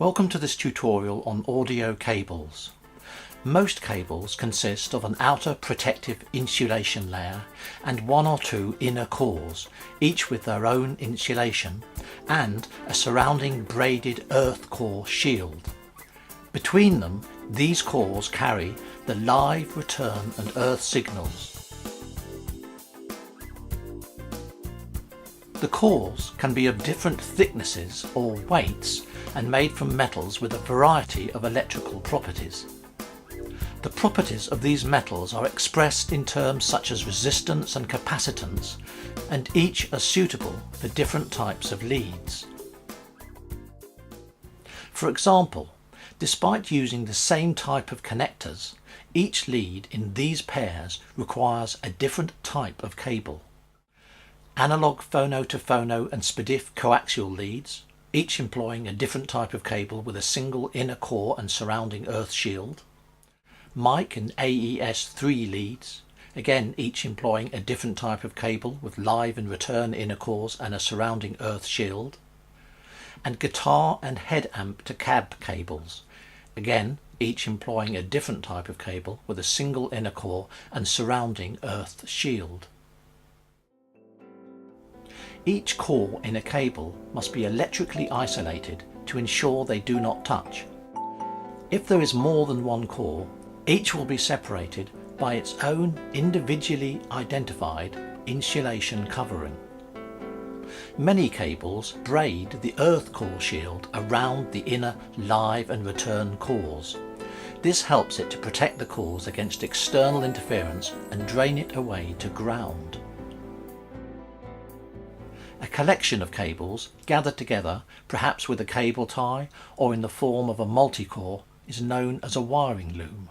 Welcome to this tutorial on audio cables. Most cables consist of an outer protective insulation layer and one or two inner cores, each with their own insulation, and a surrounding braided earth core shield. Between them, these cores carry the live, return and earth signals. The cores can be of different thicknesses or weights and made from metals with a variety of electrical properties. The properties of these metals are expressed in terms such as resistance and capacitance, and each are suitable for different types of leads. For example, despite using the same type of connectors, each lead in these pairs requires a different type of cable. Analog phono-to-phono and SPDIF coaxial leads, each employing a different type of cable with a single inner core and surrounding earth shield. Mic and AES3 leads, again each employing a different type of cable with live and return inner cores and a surrounding earth shield. And guitar and head amp to cab cables, again each employing a different type of cable with a single inner core and surrounding earth shield. Each core in a cable must be electrically isolated to ensure they do not touch. If there is more than one core, each will be separated by its own individually identified insulation covering. Many cables braid the earth core shield around the inner live and return cores. This helps it to protect the cores against external interference and drain it away to ground. A collection of cables gathered together, perhaps with a cable tie or in the form of a multi-core, is known as a wiring loom.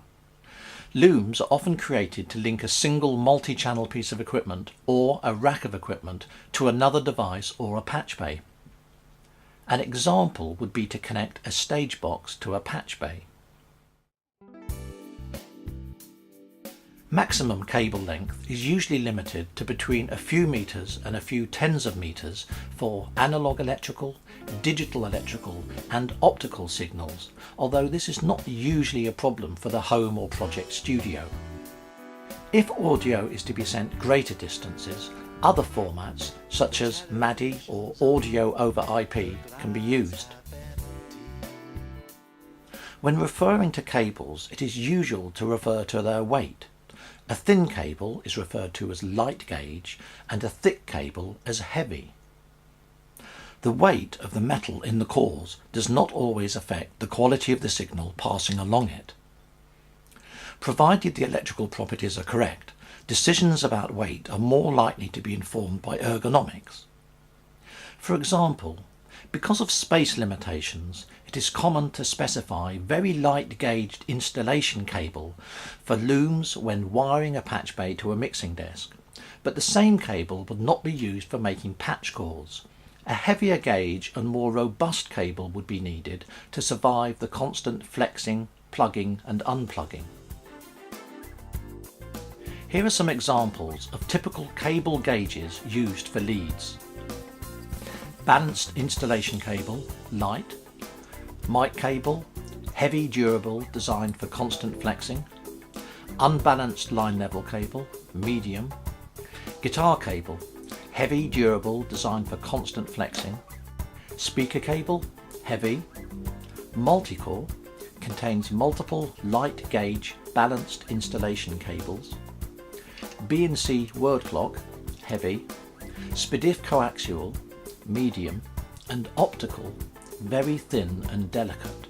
Looms are often created to link a single multi-channel piece of equipment or a rack of equipment to another device or a patch bay. An example would be to connect a stage box to a patch bay. Maximum cable length is usually limited to between a few meters and a few tens of meters for analog electrical, digital electrical and optical signals, although this is not usually a problem for the home or project studio. If audio is to be sent greater distances, other formats such as MADI or audio over IP can be used. When referring to cables, it is usual to refer to their weight. A thin cable is referred to as light gauge and a thick cable as heavy. The weight of the metal in the cores does not always affect the quality of the signal passing along it. Provided the electrical properties are correct, decisions about weight are more likely to be informed by ergonomics. For example, because of space limitations, it is common to specify very light gauged installation cable for looms when wiring a patch bay to a mixing desk, but the same cable would not be used for making patch cores. A heavier gauge and more robust cable would be needed to survive the constant flexing, plugging and unplugging. Here are some examples of typical cable gauges used for leads. Balanced installation cable, light. Mic cable, heavy durable designed for constant flexing. Unbalanced line level cable, medium. Guitar cable, heavy durable designed for constant flexing. Speaker cable, heavy. Multi-core, contains multiple light gauge balanced installation cables. B&C word clock, heavy. SPDIF coaxial, medium, and optical, very thin and delicate.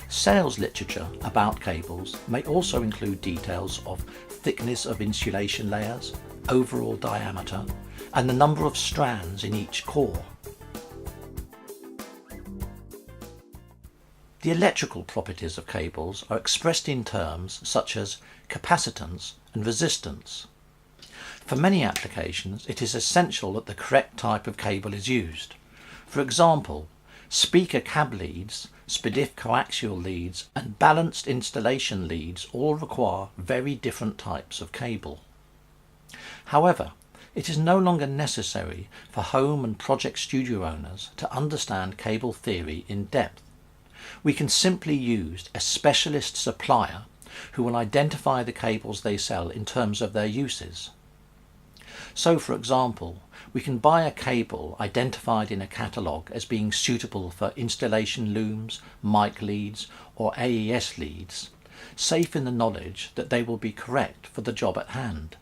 Sales literature about cables may also include details of thickness of insulation layers, overall diameter, and the number of strands in each core. The electrical properties of cables are expressed in terms such as capacitance and resistance. For many applications, it is essential that the correct type of cable is used. For example, speaker cab leads, SPDIF coaxial leads and balanced installation leads all require very different types of cable. However, It is no longer necessary for home and project studio owners to understand cable theory in depth. We can simply use a specialist supplier who will identify the cables they sell in terms of their uses. So, for example, we can buy a cable identified in a catalogue as being suitable for installation looms, mic leads or AES leads, safe in the knowledge that they will be correct for the job at hand.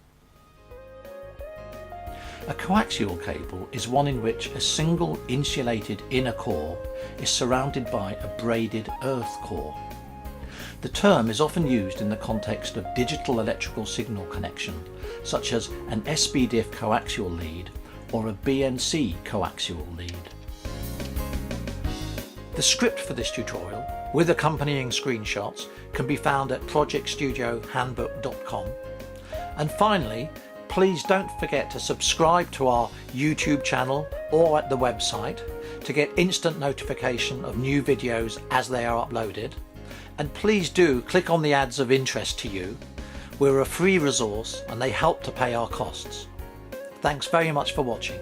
A coaxial cable is one in which a single insulated inner core is surrounded by a braided earth core. The term is often used in the context of digital electrical signal connection, such as an SPDIF coaxial lead or a BNC coaxial lead. The script for this tutorial, with accompanying screenshots, can be found at projectstudiohandbook.com. And finally, please don't forget to subscribe to our YouTube channel or at the website to get instant notification of new videos as they are uploaded. And please do click on the ads of interest to you. We're a free resource and they help to pay our costs. Thanks very much for watching.